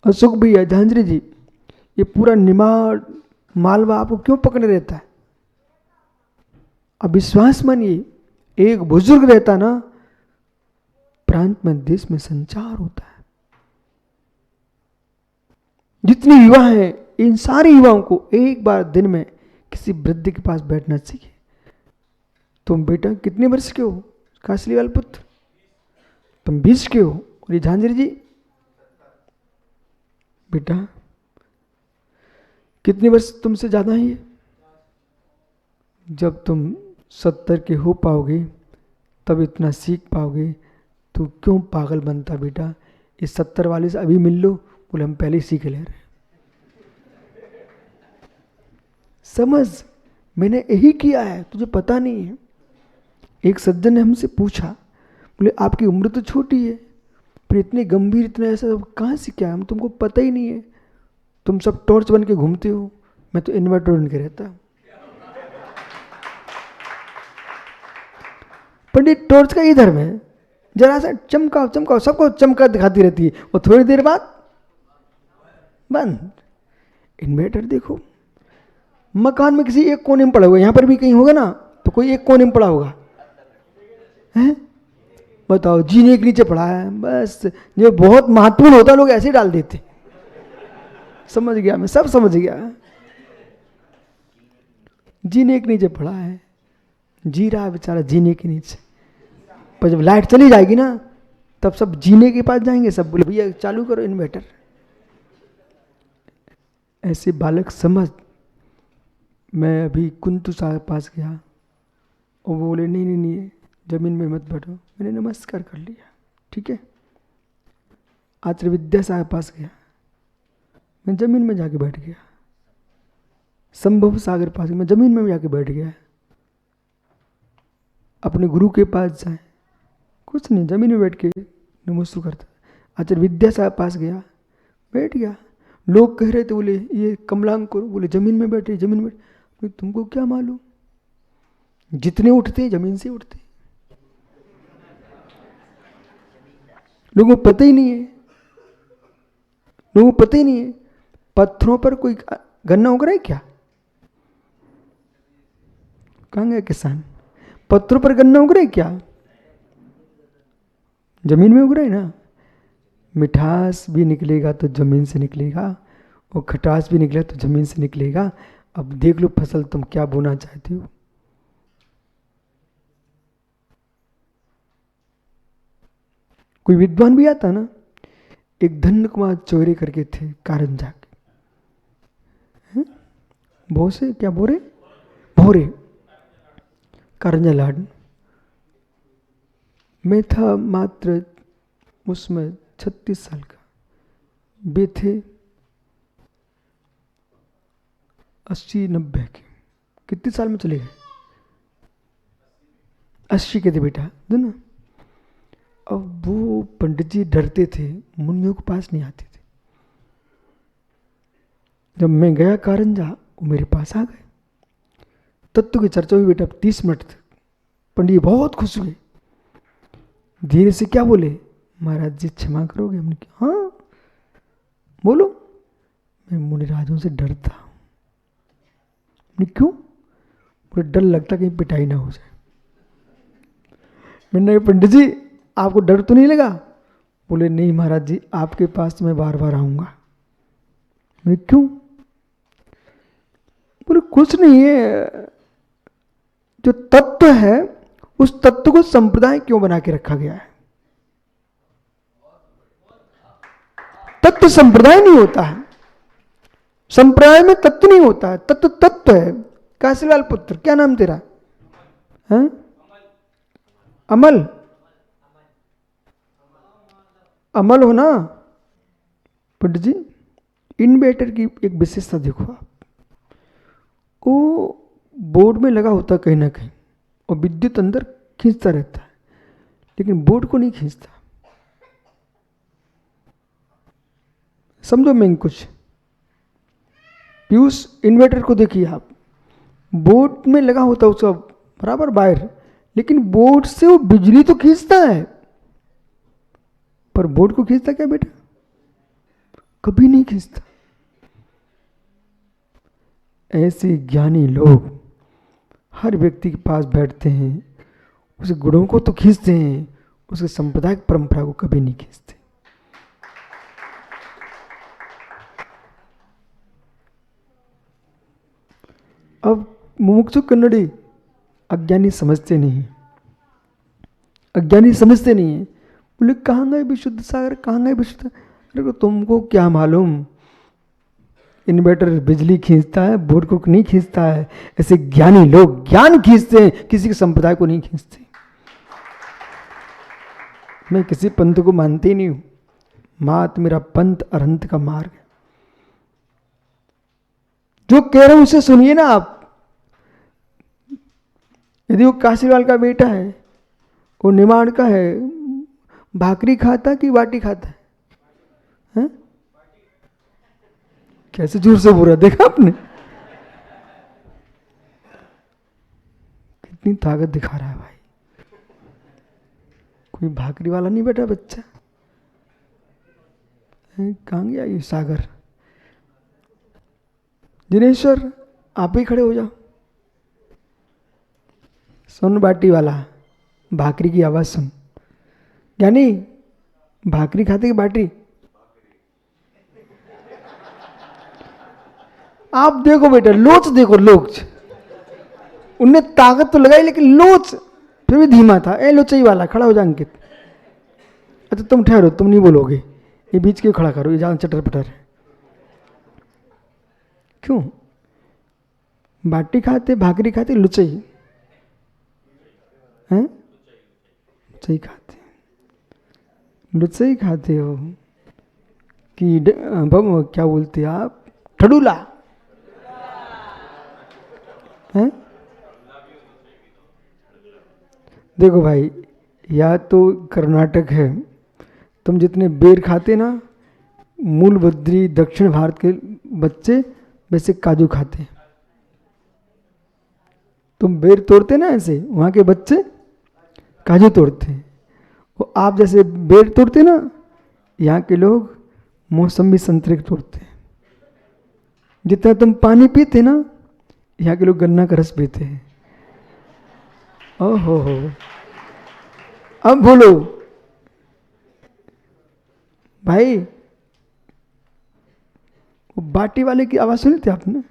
अशोक भैया, झांझरी जी, ये पूरा निमाड़ मालवा आपको क्यों पकड़े रहता है? अब विश्वास मानिए, एक बुजुर्ग रहता ना, प्रांत में देश में संचार होता है। जितने युवा हैं, इन सारे युवाओं को एक बार दिन में किसी वृद्ध के पास बैठना चाहिए। तुम बेटा कितने वर्ष के हो कासलीवाल पुत्र? तुम 20 के हो। और ये झांझरी जी बेटा कितने वर्ष तुमसे ज्यादा है ये? जब तुम 70 के हो पाओगे तब इतना सीख पाओगे। तो क्यों पागल बनता बेटा? इस 70 वाले से अभी मिल लो। बोले हम पहले ही सीख ले रहे। समझ, मैंने यही किया है, तुझे पता नहीं है। एक सज्जन ने हमसे पूछा, बोले आपकी उम्र तो छोटी है, पर इतने गंभीर, इतना ऐसा कहाँ से क्या? हम तुमको पता ही नहीं है। तुम सब टॉर्च बन के घूमते हो, मैं तो इन्वर्टर बन के रहता हूँ। पंडित टॉर्च का ही धर्म है, जरा सा चमकाओ चमकाओ, सबको चमका दिखाती रहती है, और थोड़ी देर बाद बंद। इन्वर्टर देखो, मकान में किसी एक कोने में पड़ा हुआ, यहां पर भी कहीं होगा ना, तो कोई एक कोने में पड़ा होगा, हैं? बताओ, जीने के नीचे पड़ा है, बस जो बहुत महत्वपूर्ण होता लोग ऐसे डाल देते। समझ गया मैं, सब समझ गया। जीने के नीचे पड़ा है, जी रहा है बेचारा जीने के नीचे, पर जब लाइट चली जाएगी ना, तब सब जीने के पास जाएंगे, सब बोले भैया चालू करो इन्वर्टर। ऐसे बालक समझ। मैं अभी कुंतु साहब पास गया, और वो बोले नहीं नहीं नहीं, जमीन में मत बैठो। मैंने नमस्कार कर लिया, ठीक है। आचार्य विद्या साहब पास गया, मैं जमीन में जाके बैठ गया। संभव सागर पास गया, मैं जमीन में जाके बैठ गया। अपने गुरु के पास जाए, कुछ नहीं, जमीन में बैठ के नमस्कार करता। आचार्य विद्या साहब पास गया, बैठ गया। लोग कह रहे थे, बोले ये कमलांकुर, बोले जमीन में बैठे, जमीन में। तुमको क्या मालूम, जितने उठते जमीन से उठते, लोगों को पता ही नहीं है। लोगों को पता ही नहीं है। पत्थरों पर कोई गन्ना उग रहा है क्या? कहाँ गए किसान? पत्थरों पर गन्ना उग रहा है क्या? जमीन में उग रहा है ना। मिठास भी निकलेगा तो जमीन से निकलेगा, और खटास भी निकलेगा तो जमीन से निकलेगा। अब देख लो फसल तुम क्या बोना चाहते हो। कोई विद्वान भी आता ना, एक धन्य कुमार चौरे करके थे कारंजा के, भोसे क्या बोरे भोरे, कारंजा लाड। मैं था मात्र उसमें 36 साल का, वे थे 80-90 के। कितने साल में चले गए? 80 के थे बेटा, ना। अब वो पंडित जी डरते थे, मुनियों के पास नहीं आते थे। जब मैं गया कारंजा, वो मेरे पास आ गए। तत्व की चर्चा हुई बेटा 30 मिनट तक। पंडित बहुत खुश हुए, धीरे से क्या बोले, महाराज जी क्षमा करोगे? हमने कहा हाँ बोलो। मैं मुनिराजों से डरता हूँ। क्यों? मुझे डर लगता कहीं पिटाई ना हो जाए। मैंने कहा पंडित जी आपको डर तो नहीं लगा? बोले नहीं महाराज जी, आपके पास मैं बार बार आऊंगा। मैं क्यों? बोले कुछ नहीं है, जो तत्व है उस तत्व को संप्रदाय क्यों बना के रखा गया है? तत्व संप्रदाय नहीं होता है, संप्रदाय में तत्व नहीं होता है, तत्व तत्व है। काशीलाल पुत्र, क्या नाम तेरा है? अमल, अमल हो ना। पंडित जी इन्वर्टर की एक विशेषता देखो आप, वो बोर्ड में लगा होता कहीं ना कहीं, और विद्युत अंदर खींचता रहता है, लेकिन बोर्ड को नहीं खींचता। समझो मैं कुछ, पीयूष इन्वर्टर को देखिए आप, बोर्ड में लगा होता उसका बराबर वायर, लेकिन बोर्ड से वो बिजली तो खींचता है, पर बोर्ड को खींचता क्या बेटा? कभी नहीं खींचता। ऐसे ज्ञानी लोग हर व्यक्ति के पास बैठते हैं, उसके गुणों को तो खींचते हैं, उसके सांप्रदायिक परंपरा को कभी नहीं खींचते। अब मुमुक्षु कन्नड़ी अज्ञानी समझते नहीं, अज्ञानी समझते नहीं है। बोले कहाँ गए विशुद्ध सागर, कहाँ गए विशुद्ध? अरे तुमको क्या मालूम, इन्वर्टर बिजली खींचता है, बोर्ड को नहीं खींचता है। ऐसे ज्ञानी लोग ज्ञान खींचते हैं, किसी के संप्रदाय को नहीं खींचते। मैं किसी पंथ को मानती ही नहीं हूं, मात मेरा पंथ अरहंत का मार्ग है। जो कह रहा हूं उसे सुनिए ना आप। यदि वो काशीवाल का बेटा है, वो निमाड़ का है, भाकरी खाता कि बाटी खाता है? कैसे जोर से बोल रहा, देखा आपने? कितनी ताकत दिखा रहा है भाई। कोई भाकरी वाला नहीं बेटा बच्चा। कहाँ गया ये सागर? दिनेश्वर आप ही खड़े हो जाओ। सुन बाटी वाला, भाकरी की आवाज सुन। यानी भाकरी खाते की बाटी? आप देखो बेटा, लोच देखो, लोच। उनने ताकत तो लगाई लेकिन लोच फिर भी धीमा था। ए लोचई वाला खड़ा हो जा अंकित। अच्छा तुम ठहरो, तुम नहीं बोलोगे, ये बीच के खड़ा करो, ये जान चटर पटर है। क्यों? बाटी खाते, भाकरी खाते, लुचई हैं? लुचई खाते, लुचई खाते हो कि क्या बोलते आप, ठडूला हैं? देखो भाई, या तो कर्नाटक है, तुम जितने बेर खाते ना, मूल बद्री दक्षिण भारत के बच्चे वैसे काजू खाते। तुम बेर तोड़ते ना ऐसे, वहाँ के बच्चे काजू तोड़ते हैं। वो आप जैसे बेर तोड़ते ना, यहाँ के लोग मौसमी संतरे तोड़ते हैं। जितना तुम पानी पीते ना, यहाँ के लोग गन्ना का रस पीते हैं। ओहो हो, अब बोलो भाई, वो बाटी वाले की आवाज सुनी थी आपने?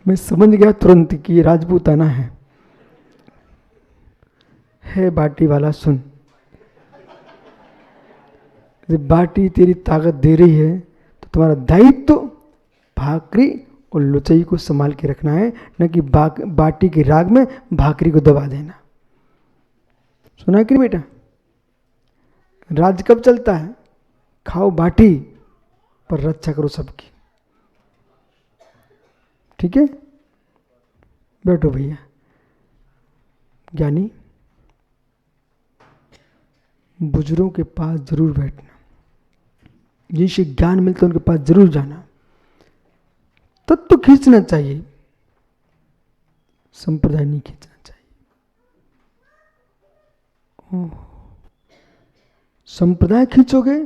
मैं समझ गया तुरंत कि ये राजपूताना है बाटी वाला सुन। जब बाटी तेरी ताकत दे रही है तो तुम्हारा दायित्व तो भाकरी और लुचई को संभाल के रखना है, न कि बाटी के राग में भाकरी को दबा देना। सुना कि नहीं बेटा? राज कब चलता है? खाओ बाटी पर रक्षा करो सबकी। ठीक है, बैठो भैया। ज्ञानी बुजुर्गों के पास जरूर बैठना, जिनसे ज्ञान मिलता है उनके पास जरूर जाना। तत्व तो खींचना चाहिए, संप्रदाय नहीं खींचना चाहिए। संप्रदाय खींचोगे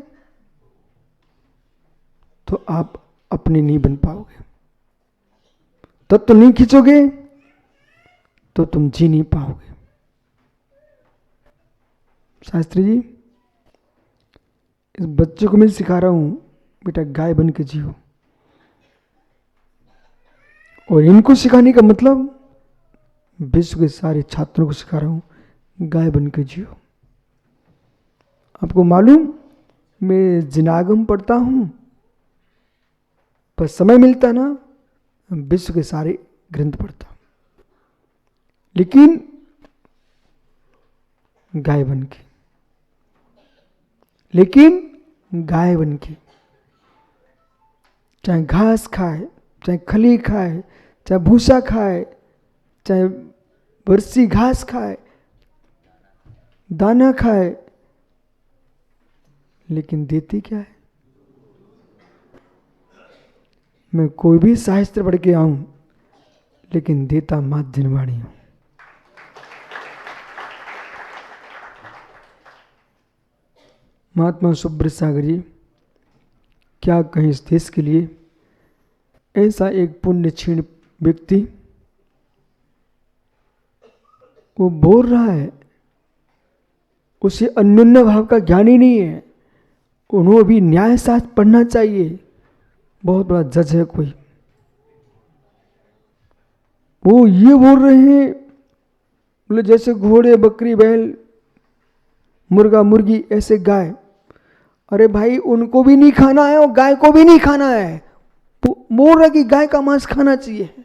तो आप अपने नहीं बन पाओगे। तत्व तो नहीं खींचोगे तो तुम जी नहीं पाओगे। शास्त्री जी, इस बच्चे को मैं सिखा रहा हूं, बेटा गाय बन के जियो। और इनको सिखाने का मतलब विश्व के सारे छात्रों को सिखा रहा हूं, गाय बन के जियो। आपको मालूम, मैं जिनागम पढ़ता हूं, पर समय मिलता ना विश्व के सारे ग्रंथ पढ़ता हूं, लेकिन गाय बन के, लेकिन गाय बन के। चाहे घास खाए, चाहे खली खाए, चाहे भूसा खाए, चाहे बरसी घास खाए, दाना खाए, लेकिन देती क्या है? मैं कोई भी शास्त्र पढ़ के आऊं, लेकिन देता मात जिनवाणी हूं। महात्मा सुब्रत सागर जी क्या कहें इस देश के लिए। ऐसा एक पुण्य क्षीण व्यक्ति वो बोल रहा है, उसे अन्योन्य भाव का ज्ञान ही नहीं है। उन्हें भी न्याय शास्त्र पढ़ना चाहिए। बहुत बड़ा जज है कोई, वो ये बोल रहे हैं बोले जैसे घोड़े बकरी बैल मुर्गा मुर्गी ऐसे गाय। अरे भाई उनको भी नहीं खाना है और गाय को भी नहीं खाना है। बोल रहा कि गाय का मांस खाना चाहिए।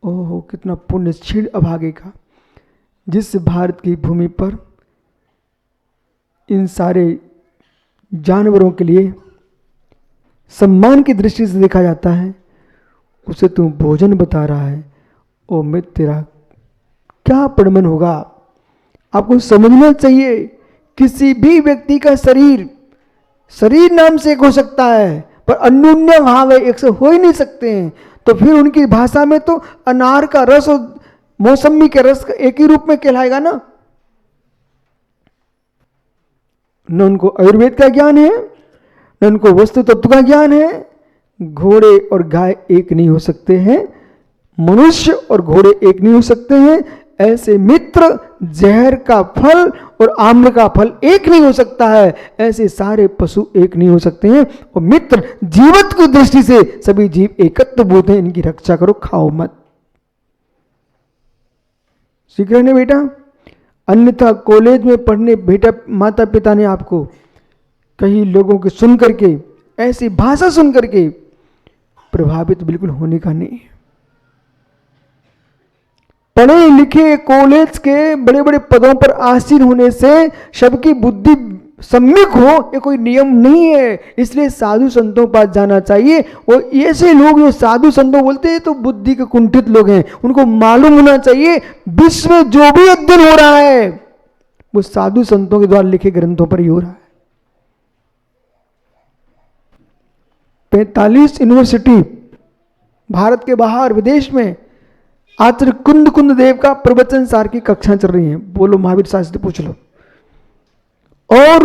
ओहो कितना पुण्य क्षीण अभागे का, जिस भारत की भूमि पर इन सारे जानवरों के लिए सम्मान की दृष्टि से देखा जाता है, उसे तू भोजन बता रहा है। ओ मित्र तेरा क्या परिणाम होगा। आपको समझना चाहिए किसी भी व्यक्ति का शरीर नाम से एक हो सकता है, पर अन्योन्य भाव है एक से हो ही नहीं सकते हैं। तो फिर उनकी भाषा में तो अनार का रस और मौसमी के रस एक ही रूप में कहलाएगा ना। न उनको आयुर्वेद का ज्ञान है, न उनको वस्तु तत्व का ज्ञान है। घोड़े और गाय एक नहीं हो सकते हैं, मनुष्य और घोड़े एक नहीं हो सकते हैं। ऐसे मित्र जहर का फल और आम्र का फल एक नहीं हो सकता है। ऐसे सारे पशु एक नहीं हो सकते हैं। और मित्र जीवत की दृष्टि से सभी जीव एकत्वभूत हैं, इनकी रक्षा करो, खाओ मत। सीख रहे ना बेटा। अन्यथा कॉलेज में पढ़ने बेटा माता पिता ने आपको कई लोगों के सुन करके ऐसी भाषा सुन करके प्रभावित बिल्कुल होने का नहीं। पढ़े लिखे कॉलेज के बड़े बड़े पदों पर आसीन होने से सबकी बुद्धि सम्यक हो ये कोई नियम नहीं है। इसलिए साधु संतों के पास जाना चाहिए। और ऐसे लोग जो साधु संतों बोलते हैं तो बुद्धि के कुंठित लोग हैं। उनको मालूम होना चाहिए विश्व में जो भी अध्ययन हो रहा है वो साधु संतों के द्वारा लिखे ग्रंथों पर ही हो रहा है। 45 यूनिवर्सिटी भारत के बाहर विदेश में आचार्य कुंद देव का प्रवचन सार की कक्षा चल रही हैं। बोलो महावीर शास्त्री पूछ लो। और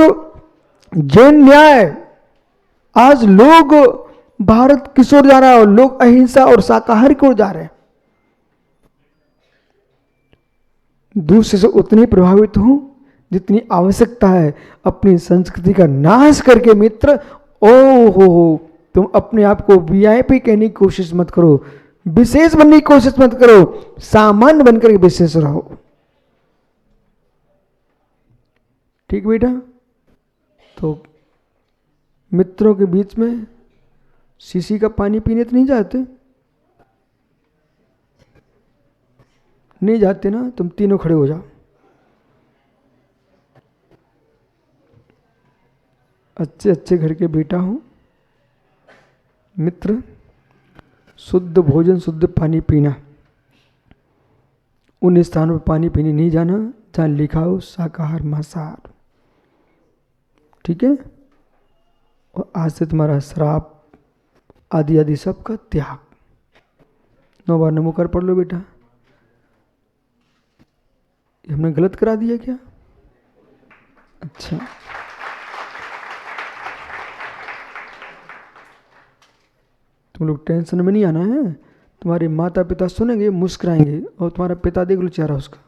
जैन न्याय आज लोग भारत किस ओर जा रहा है, और लोग अहिंसा और शाकाहार की ओर जा रहे हैं। दूसरे से उतनी प्रभावित हूं जितनी आवश्यकता है। अपनी संस्कृति का नाश करके मित्र ओहो तुम अपने आप को वीआईपी कहने की कोशिश मत करो, विशेष बनने की कोशिश मत करो, सामान्य बनकर के विशेष रहो। ठीक बेटा। तो मित्रों के बीच में शीशी का पानी पीने तो नहीं जाते? नहीं जाते ना। तुम तीनों खड़े हो जाओ। अच्छे अच्छे घर के बेटा हूं मित्र। शुद्ध भोजन शुद्ध पानी पीना। उन स्थानों पर पानी पीने नहीं जाना जहां लिखा हो शाकाहार मांसाहार। ठीक है। और आज से तुम्हारा श्राप आदि आदि सब का त्याग। 9 बार नमो कर पढ़ लो बेटा। हमने गलत करा दिया क्या? अच्छा। तुम लोग टेंशन में नहीं आना है। तुम्हारे माता पिता सुनेंगे मुस्कुराएंगे और तुम्हारा पिता देख लो चेहरा उसका।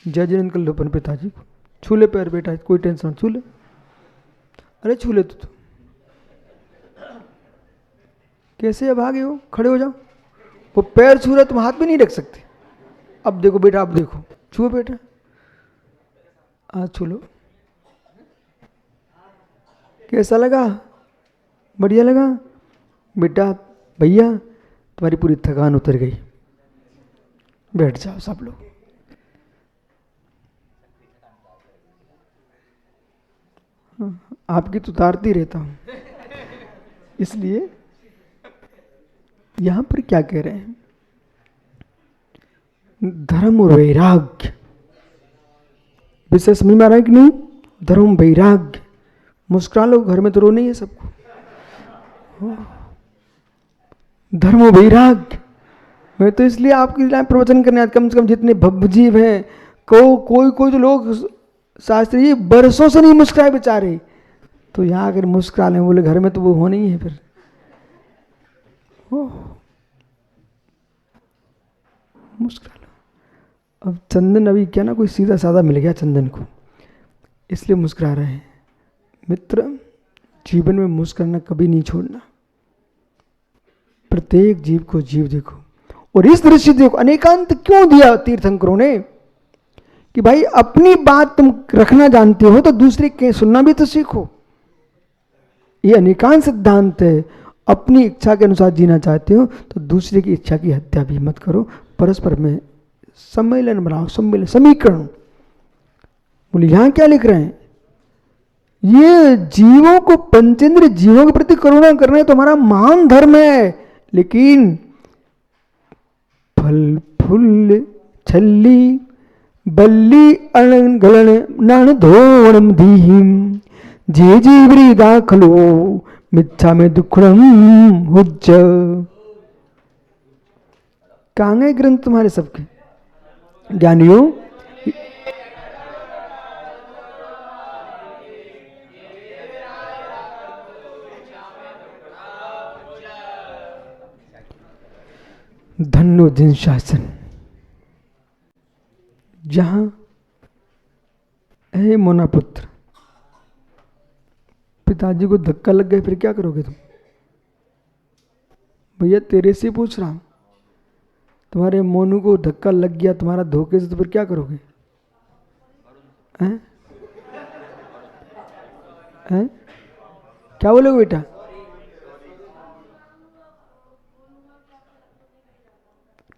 जय जिनेंद्र कर लो अपन पिताजी को। छू ले पैर बेटा, कोई टेंशन छू ले। अरे छू ले तू। कैसे अब आगे हो? खड़े हो जाओ। वो पैर छू रहा तुम हाथ भी नहीं रख सकते। अब देखो बेटा, अब देखो छुओ बेटा। आज छू लो। कैसा लगा? बढ़िया लगा बेटा? भैया तुम्हारी पूरी थकान उतर गई। बैठ जाओ सब लोग। आपकी तो उतारती रहता हूं। इसलिए यहां पर क्या कह रहे हैं? धर्म और वैराग्य। विषय समझ में आ रहा है कि नहीं? धर्म वैराग्य। मुस्कुरा लो, घर में तो रो नहीं है सबको। धर्म वैराग्य। मैं तो इसलिए आपके लिए प्रवचन करने आज कम से कम जितने भवजीव हैं कोई तो लोग शास्त्री जी बरसों से नहीं मुस्कुराए बेचारे, तो यहाँ अगर मुस्कुरा लें, बोले घर में तो वो होना ही है फिर। मुस्कुरा लो। अब चंदन अभी क्या ना, कोई सीधा साधा मिल गया चंदन को, इसलिए मुस्कुरा रहे हैं। मित्र, जीवन में मुस्कुराना कभी नहीं छोड़ना। प्रत्येक जीव को जीव देखो। और इस दृश्य देखो, अनेकांत क्यों दिया तीर्थंकरों ने, कि भाई अपनी बात तुम रखना जानते हो तो दूसरे के सुनना भी तो सीखो। ये अनेकांत सिद्धांत है। अपनी इच्छा के अनुसार जीना चाहते हो तो दूसरे की इच्छा की हत्या भी मत करो। परस्पर में सम्मेलन बनाओ, सम्मेलन, समीकरण। बोले यहां क्या लिख रहे हैं, ये जीवों को, पंचेंद्र जीवों के प्रति करुणा करना तो हमारा महान धर्म है, लेकिन फल फूल छल्ली बल्ली अणगलन नण धोणम दीहिम जे जीवरी दाखलो मिच्छा में दुखड़म हुज्ज। कहाँ गए ग्रंथ तुम्हारे सबके ज्ञानियों? धन्नो जिन शासन, जहां हे मोना पुत्र, पिताजी को धक्का लग गया, फिर क्या करोगे तुम? भैया तेरे से पूछ रहा हूं, तुम्हारे मोनू को धक्का लग गया तुम्हारा धोखे से, तो फिर क्या करोगे? हैं? हैं? क्या बोलोगे बेटा?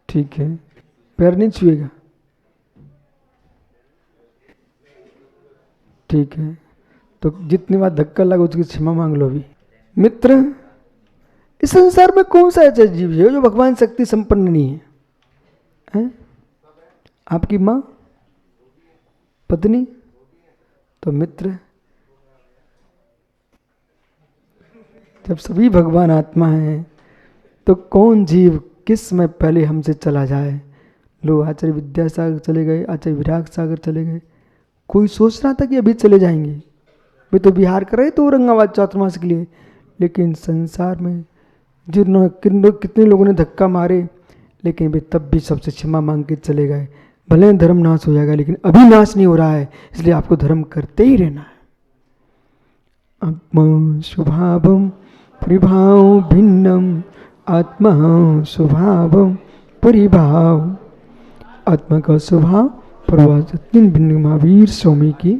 ठीक है, पैर नहीं छुएगा, ठीक है, तो जितनी बार धक्का लगा उसकी क्षमा मांग लो अभी। मित्र, इस संसार में कौन सा ऐसा जीव है जो भगवान शक्ति संपन्न नहीं है? हैं? आपकी माँ, पत्नी, तो मित्र जब सभी भगवान आत्मा है तो कौन जीव किस में पहले हमसे चला जाए? लोग आचार्य विद्यासागर चले गए, आचार्य विराग सागर चले गए, कोई सोच रहा था कि अभी चले जाएंगे, वे तो बिहार कर रहे तो औरंगाबाद चातुर्मास के लिए। लेकिन संसार में जिन्होंने कितने लोगों ने धक्का मारे, लेकिन वे तब भी सबसे क्षमा मांग के चले गए। भले धर्म नाश हो जाएगा, लेकिन अभी नाश नहीं हो रहा है, इसलिए आपको धर्म करते ही रहना है। आत्मा स्वभावम परिभाव भिन्नम, आत्मा स्वभावम परिभाव। आत्मा का स्वभाव परवाह भिन्न महावीर स्वामी की